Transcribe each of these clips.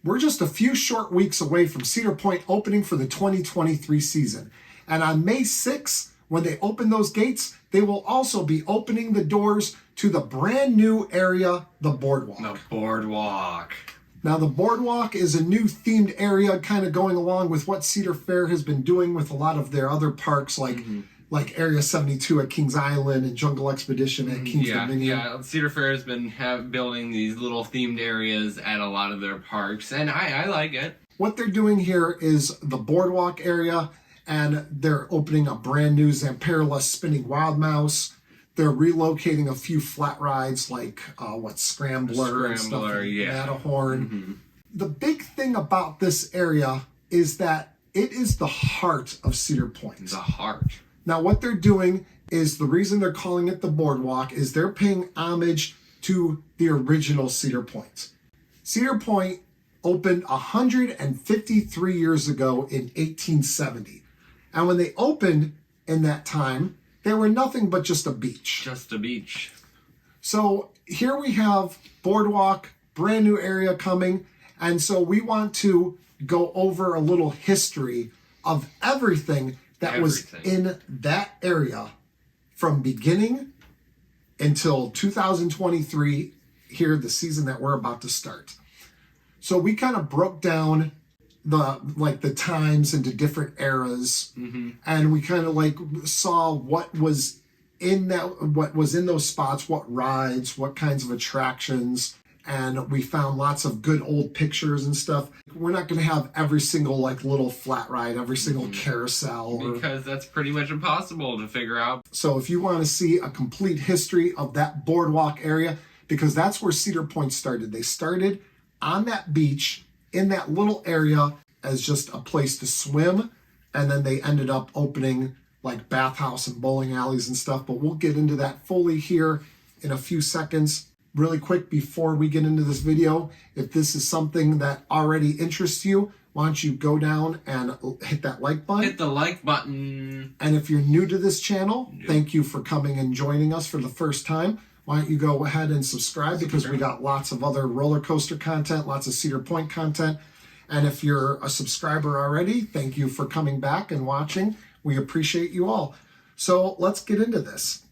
we're just a few short weeks away from Cedar Point opening for the 2023 season. And on May 6th, when they open those gates, they will also be opening the doors to the brand new area, the Boardwalk. The Boardwalk. Now, the Boardwalk is a new themed area kind of going along with what Cedar Fair has been doing with a lot of their other parks, like Area 72 at Kings Island and Jungle Expedition at Kings Dominion. Yeah, Cedar Fair has been building these little themed areas at a lot of their parks, and I like it. What they're doing here is the Boardwalk area, and they're opening a brand new Zamperla Spinning Wild Mouse. They're relocating a few flat rides like Scrambler and stuff, Matterhorn. The big thing about this area is that it is the heart of Cedar Point. The heart. Now, what they're doing is, the reason they're calling it the Boardwalk is they're paying homage to the original Cedar Point. Cedar Point opened 153 years ago in 1870. And when they opened in that time, they were nothing but just a beach. Just a beach. So here we have Boardwalk, brand new area coming. And so we want to go over a little history of everything that was in that area from beginning until 2023, here, the season that we're about to start. So we kind of broke down the times into different eras, and we kind of saw what was in those spots, what rides, what kinds of attractions, and we found lots of good old pictures and stuff. We're not going to have every single little flat ride, every single carousel, because that's pretty much impossible to figure out. So if you want to see a complete history of that Boardwalk area, because that's where Cedar Point started. They started on that beach in that little area as just a place to swim, and then they ended up opening bathhouse and bowling alleys and stuff. But we'll get into that fully here in a few seconds. Really quick before we get into this video, if this is something that already interests you, why don't you go down and hit that like button. Hit the like button. And if you're new to this channel, thank you for coming and joining us for the first time. Why don't you go ahead and subscribe, because we got lots of other roller coaster content, lots of Cedar Point content. And if you're a subscriber already, thank you for coming back and watching. We appreciate you all. So let's get into this.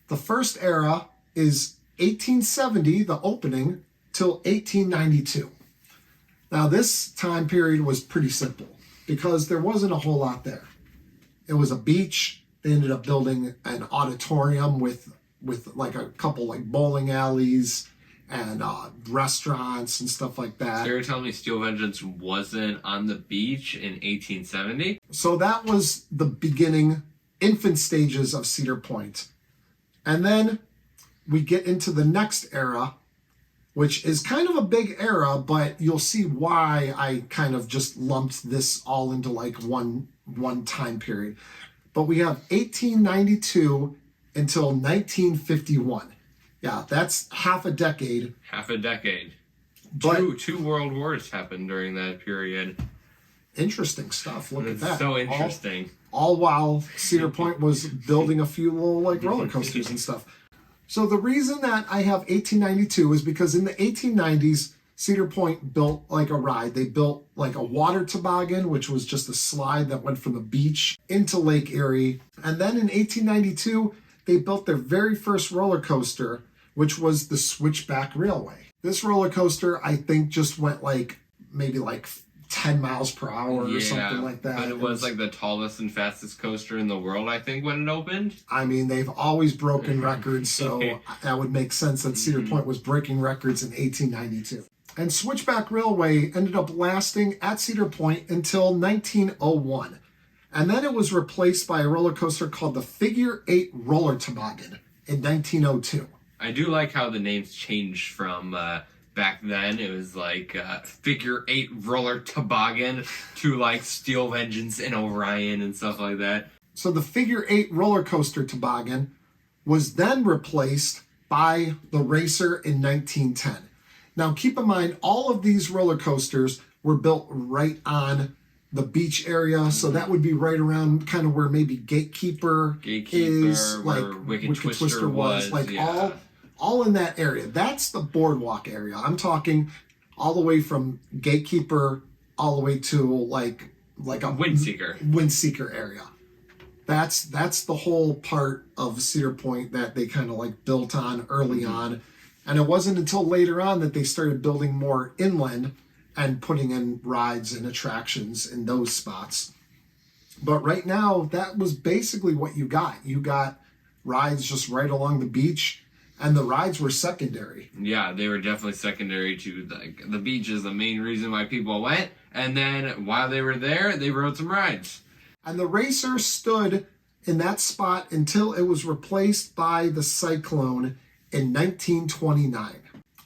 The first era is 1870, the opening, till 1892. Now this time period was pretty simple because there wasn't a whole lot there. It was a beach. They ended up building an auditorium with a couple bowling alleys and restaurants and stuff like that. So you're telling me Steel Vengeance wasn't on the beach in 1870? So that was the beginning, infant stages of Cedar Point. And then we get into the next era, which is kind of a big era, but you'll see why I kind of just lumped this all into one time period. But we have 1892 until 1951. Yeah, that's half a decade. Half a decade. But two world wars happened during that period. Interesting stuff. Look at that. So interesting. All while Cedar Point was building a few little roller coasters and stuff. So the reason that I have 1892 is because in the 1890s, Cedar Point built a ride. They built a water toboggan, which was just a slide that went from the beach into Lake Erie. And then in 1892, they built their very first roller coaster, which was the Switchback Railway. This roller coaster, I think, just went maybe 10 miles per hour or something like that. But it was the tallest and fastest coaster in the world, I think, when it opened. I mean, they've always broken records, so that would make sense that Cedar Point was breaking records in 1892. And Switchback Railway ended up lasting at Cedar Point until 1901. And then it was replaced by a roller coaster called the Figure 8 Roller Toboggan in 1902. I do like how the names changed from back then. It was Figure 8 Roller Toboggan to Steel Vengeance and Orion and stuff like that. So the Figure 8 roller coaster toboggan was then replaced by the Racer in 1910. Now keep in mind, all of these roller coasters were built right on the beach area, so that would be right around kind of where maybe Gatekeeper is, where Wicked Twister was, all in that area. That's the Boardwalk area. I'm talking all the way from Gatekeeper all the way to like a Windseeker area. That's the whole part of Cedar Point that they kind of like built on early on. And it wasn't until later on that they started building more inland and putting in rides and attractions in those spots. But right now, that was basically what you got. You got rides just right along the beach, and the rides were secondary. Yeah, they were definitely secondary to the beach is the main reason why people went. And then while they were there, they rode some rides. And the Racer stood in that spot until it was replaced by the Cyclone in 1929.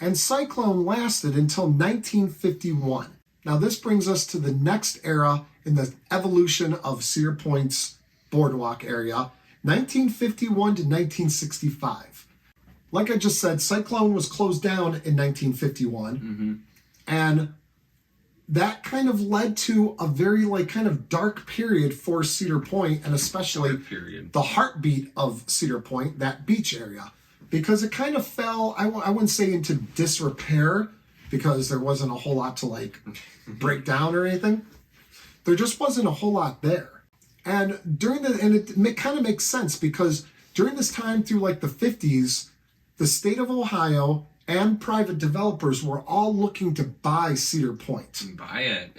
And Cyclone lasted until 1951. Now this brings us to the next era in the evolution of Cedar Point's Boardwalk area, 1951 to 1965. Like I just said, Cyclone was closed down in 1951. And that kind of led to a very like kind of dark period for Cedar Point, and especially the heartbeat of Cedar Point, that beach area, because it kind of fell, I wouldn't say into disrepair, because there wasn't a whole lot to like break down or anything. There just wasn't a whole lot there. And it kind of makes sense, because during this time through like the 50s, the state of Ohio and private developers were all looking to buy Cedar Point. Buy it?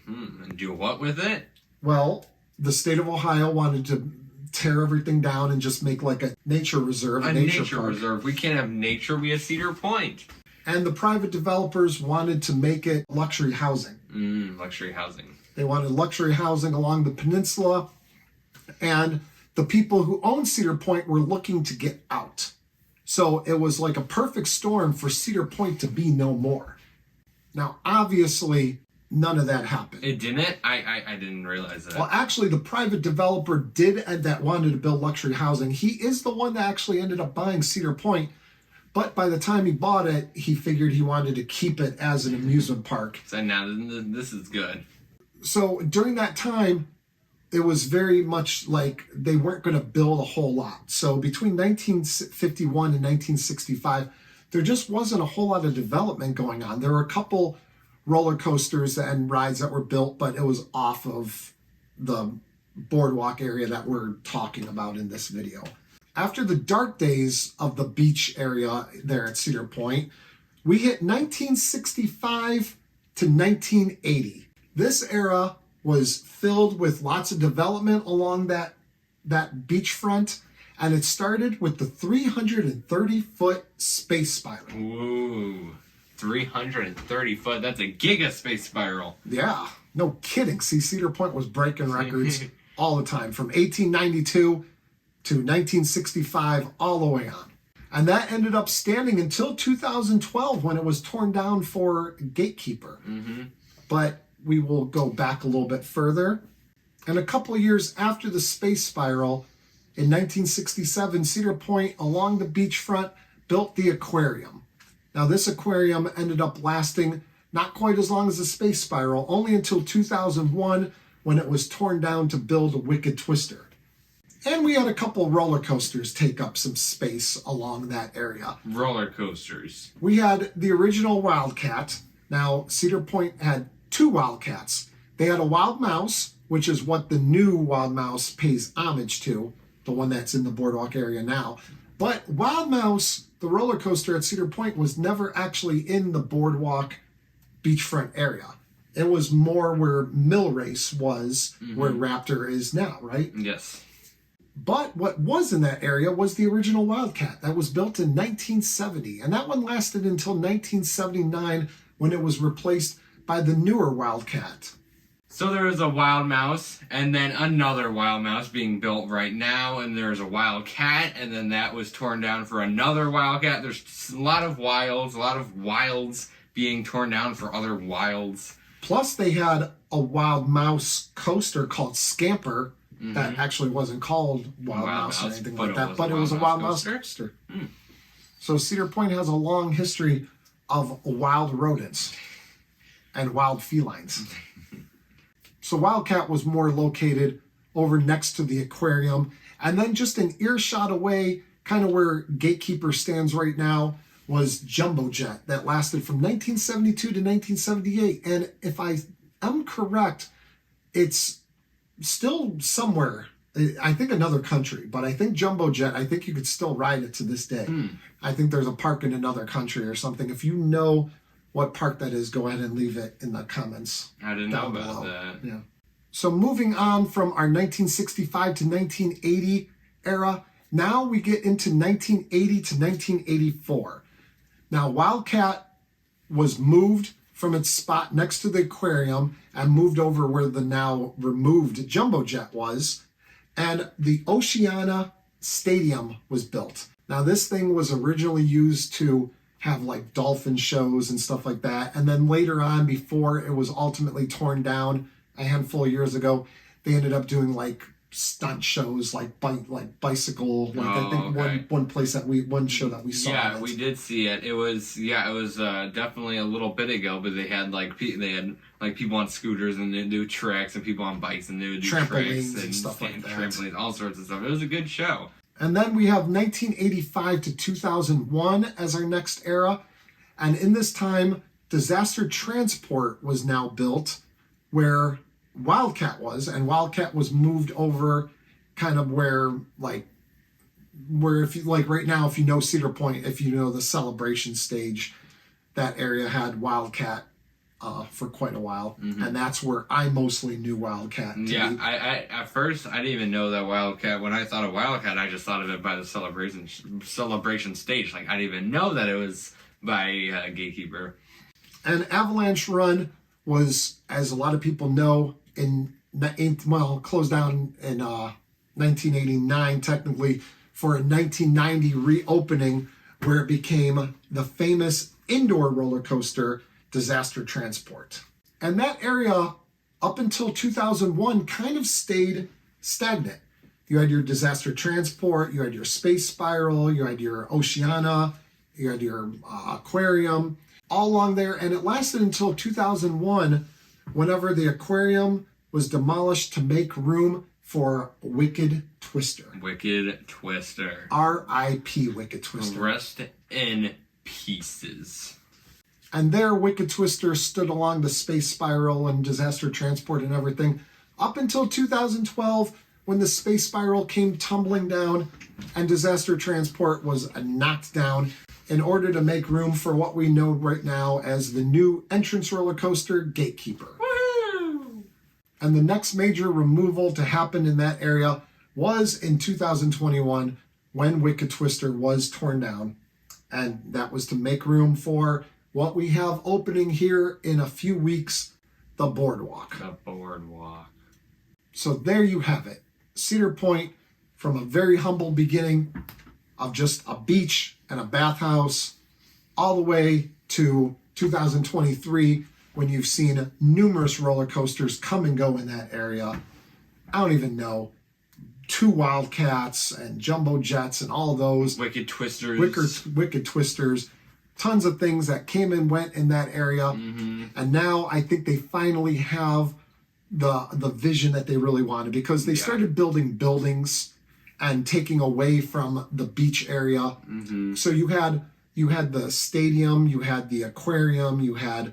And do what with it? Well, the state of Ohio wanted to tear everything down and just make like a nature reserve. A nature reserve. We can't have nature. We have Cedar Point. And the private developers wanted to make it luxury housing. Luxury housing. They wanted luxury housing along the peninsula. And the people who owned Cedar Point were looking to get out. So it was like a perfect storm for Cedar Point to be no more. Now, obviously, none of that happened. It didn't? I didn't realize that. Well, actually, the private developer that wanted to build luxury housing, he is the one that actually ended up buying Cedar Point. But by the time he bought it, he figured he wanted to keep it as an amusement park. So now this is good. So during that time, it was very much like they weren't going to build a whole lot. So between 1951 and 1965, there just wasn't a whole lot of development going on. There were a couple roller coasters and rides that were built, but it was off of the boardwalk area that we're talking about in this video. After the dark days of the beach area there at Cedar Point, we hit 1965 to 1980. This era was filled with lots of development along that beachfront, and it started with the 330-foot space spiral. Ooh, 330 foot. That's a giga space spiral. Yeah, no kidding. See, Cedar Point was breaking records all the time, from 1892 to 1965, all the way on. And that ended up standing until 2012 when it was torn down for Gatekeeper. But we will go back a little bit further. And a couple of years after the space spiral, in 1967, Cedar Point along the beachfront built the aquarium. Now this aquarium ended up lasting not quite as long as the space spiral, only until 2001 when it was torn down to build a Wicked Twister. And we had a couple roller coasters take up some space along that area. Roller coasters. We had the original Wildcat. Now Cedar Point had two Wildcats. They had a Wild Mouse, which is what the new Wild Mouse pays homage to, the one that's in the boardwalk area now. But Wild Mouse, the roller coaster at Cedar Point, was never actually in the boardwalk beachfront area. It was more where Mill Race was, where Raptor is now, right? Yes. But what was in that area was the original Wildcat that was built in 1970. And that one lasted until 1979 when it was replaced by the newer Wildcat. So there was a Wild Mouse, and then another Wild Mouse being built right now, and there's a Wildcat, and then that was torn down for another Wildcat. There's a lot of wilds being torn down for other wilds. Plus they had a Wild Mouse coaster called Scamper that actually wasn't called Wild Mouse or anything like that, but it was a Wild Mouse coaster. So Cedar Point has a long history of wild rodents and wild felines. So Wildcat was more located over next to the aquarium, and then just an earshot away, kind of where Gatekeeper stands right now, was Jumbo Jet that lasted from 1972 to 1978. And if I am correct, it's still somewhere, I think another country, but I think Jumbo Jet, I think you could still ride it to this day. I think there's a park in another country or something. If you know what park that is, go ahead and leave it in the comments. I didn't know about that. Yeah. So moving on from our 1965 to 1980 era, now we get into 1980 to 1984. Now, Wildcat was moved from its spot next to the aquarium and moved over where the now removed Jumbo Jet was, and the Oceana Stadium was built. Now, this thing was originally used to have like dolphin shows and stuff like that, and then later on, before it was ultimately torn down a handful of years ago, they ended up doing like stunt shows, like bicycle. Like I think one show that we saw. Yeah, we did see it. It was definitely a little bit ago, but they had people on scooters and they do tricks, and people on bikes and they would do trampolines tricks and stuff like that. Trampolines, all sorts of stuff. It was a good show. And then we have 1985 to 2001 as our next era, and in this time, Disaster Transport was now built, where Wildcat was, and Wildcat was moved over kind of where if you like right now, if you know Cedar Point, if you know the celebration stage, that area had Wildcat for quite a while, and that's where I mostly knew Wildcat. I at first I didn't even know that Wildcat. When I thought of Wildcat, I just thought of it by the celebration stage. Like I didn't even know that it was by Gatekeeper. And Avalanche Run was, as a lot of people know, closed down in 1989 technically, for a 1990 reopening where it became the famous indoor roller coaster Disaster Transport. And that area up until 2001 kind of stayed stagnant. You had your Disaster Transport, you had your Space Spiral, you had your Oceana, you had your aquarium, all along there, and it lasted until 2001, whenever the aquarium was demolished to make room for Wicked Twister. Wicked Twister. R.I.P. Wicked Twister. Rest in pieces. And there, Wicked Twister stood along the Space Spiral and Disaster Transport and everything, up until 2012, when the Space Spiral came tumbling down and Disaster Transport was knocked down in order to make room for what we know right now as the new entrance roller coaster, Gatekeeper. Woo! And the next major removal to happen in that area was in 2021, when Wicked Twister was torn down. And that was to make room for what we have opening here in a few weeks, the Boardwalk. The Boardwalk. So there you have it. Cedar Point, from a very humble beginning of just a beach and a bathhouse, all the way to 2023, when you've seen numerous roller coasters come and go in that area. I don't even know. 2 Wildcats and Jumbo Jets and all those. Wicked Twisters. Wicked Twisters. Tons of things that came and went in that area. And now I think they finally have the vision that they really wanted, because they started building buildings and taking away from the beach area. So you had the stadium, you had the aquarium, you had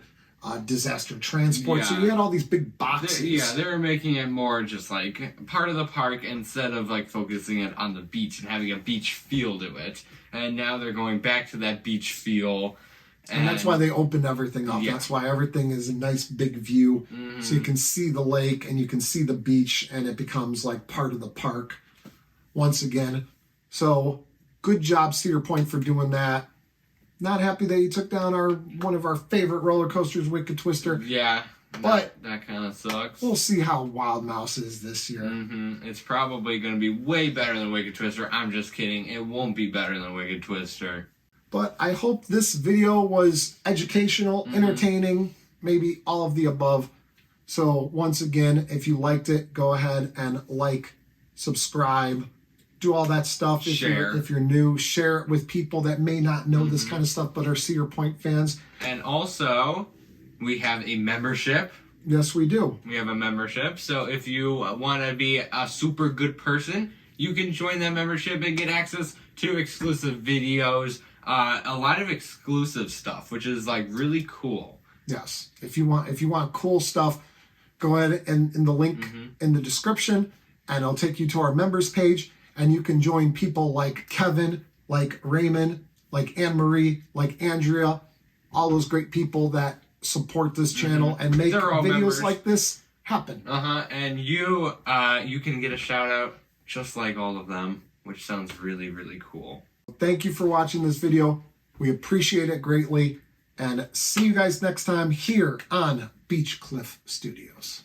Disaster Transport. So you had all these big boxes. They were making it more just like part of the park instead of like focusing it on the beach and having a beach feel to it. And now they're going back to that beach feel. And that's why they opened everything up. That's why everything is a nice big view. So you can see the lake and you can see the beach, and it becomes like part of the park once again. So good job, Cedar Point, for doing that. Not happy that you took down one of our favorite roller coasters, Wicked Twister. Yeah, but that kind of sucks. We'll see how Wild Mouse is this year. It's probably going to be way better than Wicked Twister. I'm just kidding. It won't be better than Wicked Twister. But I hope this video was educational, entertaining, maybe all of the above. So once again, if you liked it, go ahead and like, subscribe, do all that stuff. If you're new, share it with people that may not know this kind of stuff but are Cedar Point fans. And also, we have a membership. Yes, we do. We have a membership. So if you want to be a super good person, you can join that membership and get access to exclusive videos, a lot of exclusive stuff, which is like really cool. Yes. If you want cool stuff, go ahead and in the link in the description, and I'll take you to our members page, and you can join people like Kevin, like Raymond, like Anne Marie, like Andrea, all those great people that support this channel and make videos members like this happen. And you can get a shout out just like all of them, which sounds really, really cool. Thank you for watching this video. We appreciate it greatly, and see you guys next time here on Beach Cliff Studios.